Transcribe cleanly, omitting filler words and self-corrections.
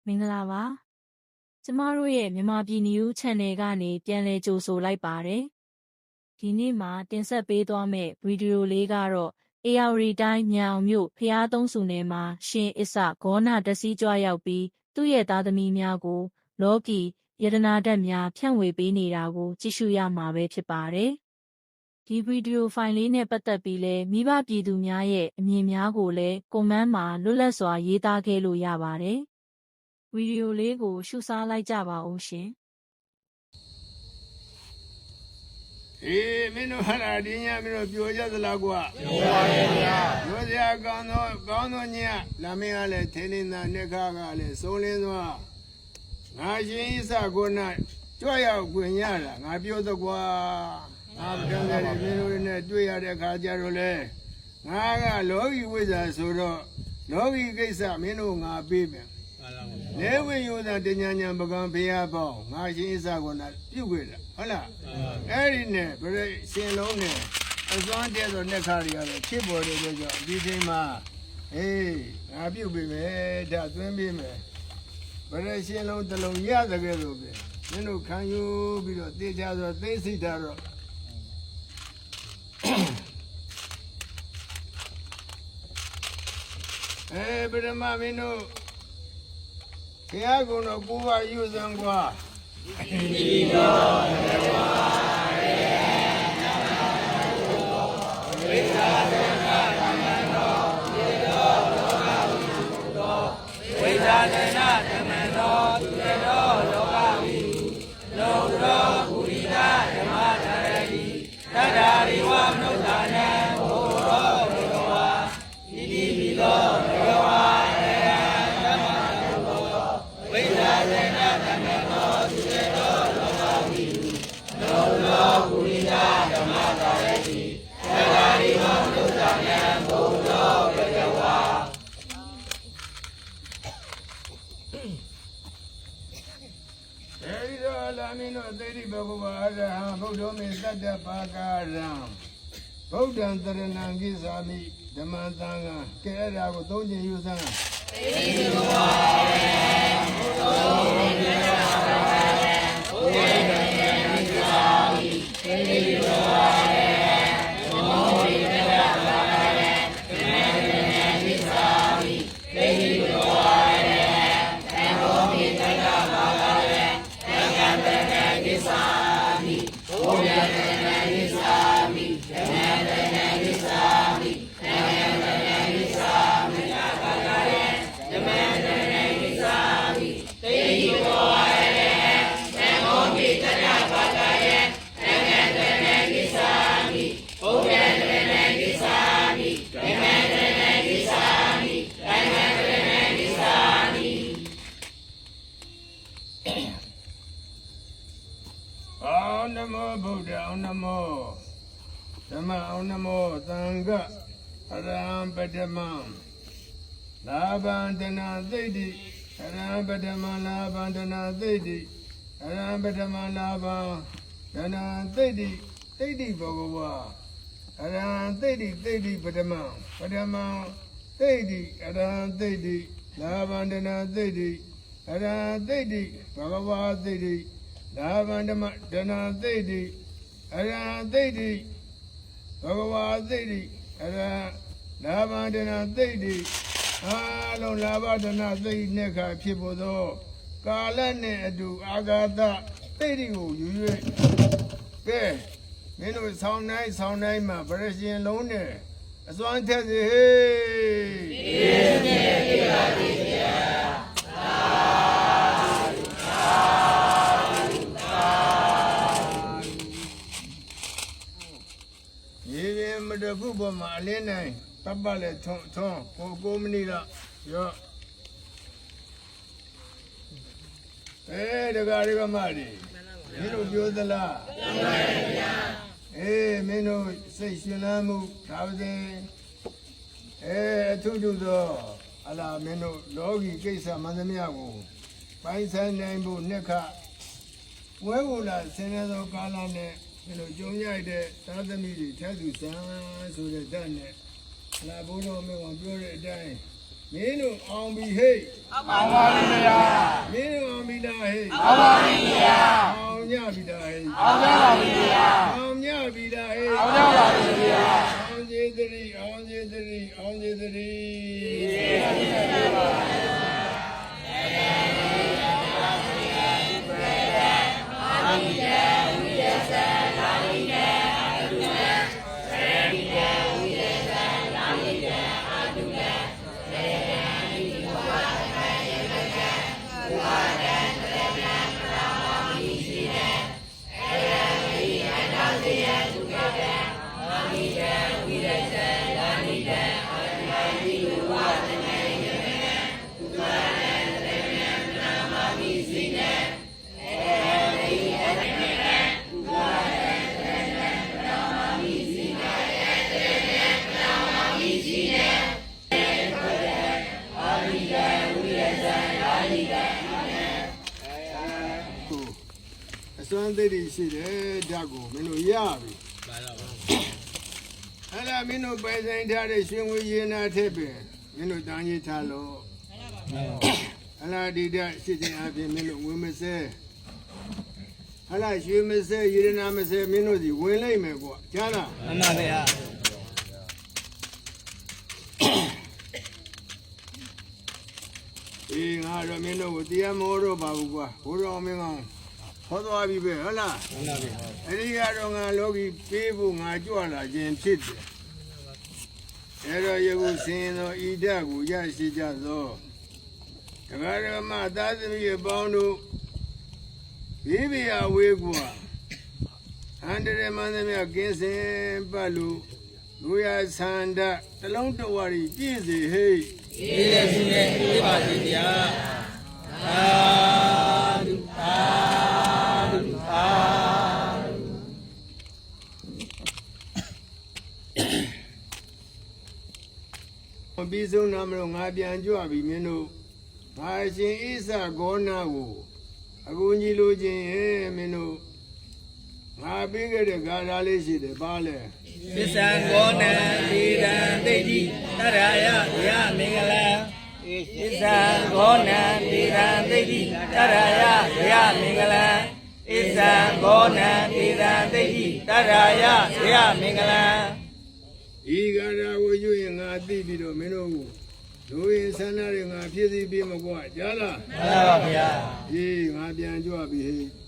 မင်္ဂလာပါကျမတို့ရဲ့မြန်မာပြည် News Channel ကနေပြန်လည်ကြိုဆိုလိုက်ပါတယ်ဒီနေ့မှာတင်ဆက်ပေးသွားမယ့်ဗီဒီယိုလေးကတော့ARတိုင်းမြောင်မြို့ဖျားသုံးစုနယ်မှာရှင်အစ္ဆဂေါနာတစည်းကြွရောက်ပြီးသူ့ရဲ့သားသမီးများကိုလောကီယတနာဓာတ်များဖြန့်ဝေပေးနေတာကိုကြည့်ရှုရမှာပဲဖြစ်ပါတယ်ဒီဗီဒီယိုဖိုင်လေးနဲ့ပတ်သက်ပြီးလဲမိဘပြည်သူများရဲ့အမြင်များကိုလည်းကွန်မန့်မှာလွတ်လပ်စွာရေးသားခဲ့လို့ရပါတယ်ဗီဒီယိုလေးကိုရှုစားလိုက်ကြပါဦးရှင်မင်းတို့ဟာဒီညမင်းတို့ပြောကြသလားကွာပြောပါရဲ့ဗျာပြောစရာကောင်းသောညလာမင်းကလည်းထင်းနေတာနှစ်ခါကလည်းစုံလင်းသွားငါရှင်ဣသကိုနာကြွရောက်ခွင့်ရတာငါပြောတော့ကွာငါပြောတယ်မင်းတို့နဲ့တွေ့ရတဲ့ခါကျတော့လေငါကလောကီဝိဇ္ဇာဆိုတော့လောကီကိစ္စမင်းတို့ငါပေးမယ်နေဝိယောသာတညာညာပကံဖေယပေါင်းငါရှင်ဣသကိုနာပြုတ်ခဲ့တာဟုတ်လားအဲ့ဒီနဲ့ပြည့်ရှင်လုံးနဲ့အစွမ်းတဲ့ဆိုနှစ်ခါတွေရတယ်ဖြစ်ပေါ်တယ်ဆိုတော့ဒီချိန်မှာငါပြုတ်ပြီမယ်ဒါသွင်းပြီမယ်ပြည့်ရှင်လုံးတစ်လုံးရတဲ့ကဲဆိုပြီမင်းတို့ခံယူပြီးတော့တေချာဆိုသိစိတ်တာတော့ပရမမင်းတို့ဘုရားကုံတော်ကိုယ်ပါယူစံကွာဒီတော်ရဝါရေဝိသသေနဓမ္မတော်ဒီတော်လောကဝိသုတော်ဝိသသေနဓမ္မတော်ဒီတော်လောကဝိလောတော်ပုရိသဓမ္မတရတိတတ္တာရိဝမနုဿာနံဘုရောဘဂဝါဣတိပိလောဘဂဝါမင်းတို့သေတိဘဂဝါအရဟံဘုဒ္ဓမေသတ္တပါကာရံဗုဒ္ဓံတရဏံကိသာမိဓမ္မသံဃာကဲအဲ့ဒါကိုသုံးခြင်းယူစမ်းသေတိဘဂဝါအရဟံဘုဒ္ဓမေသတ္တပါကာရံဘုဒ္ဓံတရဏံကိသာမိသေတိဘဂဝါအရဟံဘုဒ္ဓမေသတ္တပါကာရံဓမ္မသံဃာကိသာမိသေတိဘဂဝါအရဟံဘုဒ္ဓမေသတ္တပါကာရံကိသာမိဘုရားတဏ္ဍာကိသာမိဓမ္မတဏ္ဍာကိသာမိသံဃာတဏ္ဍာကိသာမိဘာဂယေဓမ္မတဏ္ဍာကိသာမိသေယိဘောဝါယေသံဃောမိတတ္တဘာဂယေသံဃာတဏ္ဍာကိသာမိဘုရားတဏ္ဍာကိသာမိဓမ္မတဏ္ဍာကိသာမိသံဃာတဏ္ဍာကိသာမိအောင်နမောဗုဒ္ဓအောင်နမောဓမ္မအောင်နမောသံဃအရဟံပထမလာဘန္တနာသိတိအရဟံပထမလာဘန္တနာသိတိအရဟံပထမလာဘန္တနာသိတိသိတိဘဂဝါအရဟံသိတိပထမသိတိအရဟံသိတိလာဘန္တနာသိတိအရဟံသိတိဘဂဝါသိတိလာဘန္ဓမဒနာသိတိအရဟံသိတိဘဂဝါသိတိအရဟံလာဘန္ဓနာသိတိအားလုံးလာဘဒနာသိတိနဲ့ခါဖြစ်ဖို့သောကာလနဲ့အတူအာဂါသသိတိကိုယူ၍ကဲမင်းတို့ဆောင်းတိုင်းမှာပရရှင်လုံးနဲ့အစွမ်းထက်စေဟေးပြည့်ပြည့်ပါစေဗျာတခုပေါ်မှာအလင်းနိုင်တပ်ပလည်းထုံကိုမနီတော့ရောဒကာဒကမတွေမင်းတို့ပြောသလားပြောပါရဲ့ဗျာမင်းတို့စိတ်ရှင်လန်းမှုဒါပါစေအထုသောအလားမင်းတို့လောကီကိစ္စမှန်သမျှကိုပိုင်းဆိုင်နိုင်ဖို့နှစ်ခဝဲဝလာဆင်းရဲသောကာလနဲ့မင်းတို့ကြုံရတဲ့သာသမီတွေထပ်သူစံဆိုတဲ့ဓာတ်နဲ့လာဘုန်းတော်မင်းကပြောတဲ့အတိုင်းမင်းတို့အောင်ပြီဟဲ့အောင်ပါပါဗျာ ဟဲ့ အောင်ပါပြီဗျာ အောင်ညပြီတာဟဲ့ အောင်ကြပါပြီဗျာ အောင်ညပြီတာဟဲ့ အောင်ကြပါပြီဗျာ အောင်ကျေသတိအောင်ကျေသတိအောင်ကျေသတိ အစွမ်းသိတိရှိတယ်ဓာတ်ကိုမင်းတို့ရပြီအဲ့ဒါမင်းတို့ပဲဆိုင်ထားတဲ့ရှင်ဝေရေနာထက်ပဲမင်းတို့တန်းကြီးထားလို့အဲ့ဒါဒီဓာတ်ရှိခြင်းအပြင်မင်းတို့ဝင်မစဲအဲ့ဒါရွှေမစဲရေနာမစဲမင်းတို့စီဝင်လိုက်မယ်ကွာကြားလား မှန်ပါဗျာ အေးငါတော့မင်းတို့ကိုတရားမောတော့ပါဘူးကွာဘိုးတော်မင်းကောင်ဟောသွားပြီပဲဟုတ်လား မှန်ပါဗျာ အဲ့ဒီကတော့ငါလောကီပေးဖို့ငါကြွလာခြင်းဖြစ်တယ်အဲ့တော့ယခုစင်သောဣဒကိုရရှိကြသောဒကာဒကမသာသမီအပေါင်းတို့ဘေးဘေးအဝေးကွာအန္တရာယ်မှန်သမျှကင်းစင်ပတ်လို့လူရဆန္ဒတလုံးတဝရီပြည့်စေဟဲ့ ဒီလည်းရှင်ရဲ့ပြပါစီဗျာအာဒုအာဒုအာဒု ပြီးဆုံးနာမလို့ငါပြန်ကြွပြီမင်းတို့ငါရှင်ဣသဂောနာကိုအကူကြီးလိုခြင်းဟဲ့မင်းတို့ငါပေးခဲ့တဲ့ဂါထာလေးရှိတယ်ပါလေ ပစ္စံဂောနံဒေဒံတိတိတရယယမင်္ဂလံပစ္စံဂောနံဒေဒံတိတိတရယယမင်္ဂလံပစ္စံဂောနံဒေဒံတိတိတရယယမင်္ဂလံ ဤဂါထာကိုယူရင်ငါသိပြီးတော့မင်းတို့လူရင်ဆန္ဒတွေငါဖြည့်ဆည်းပေးမကွာကြားလား မှန်ပါဗျာ အေးငါပြန်ကြွပြီဟဲ့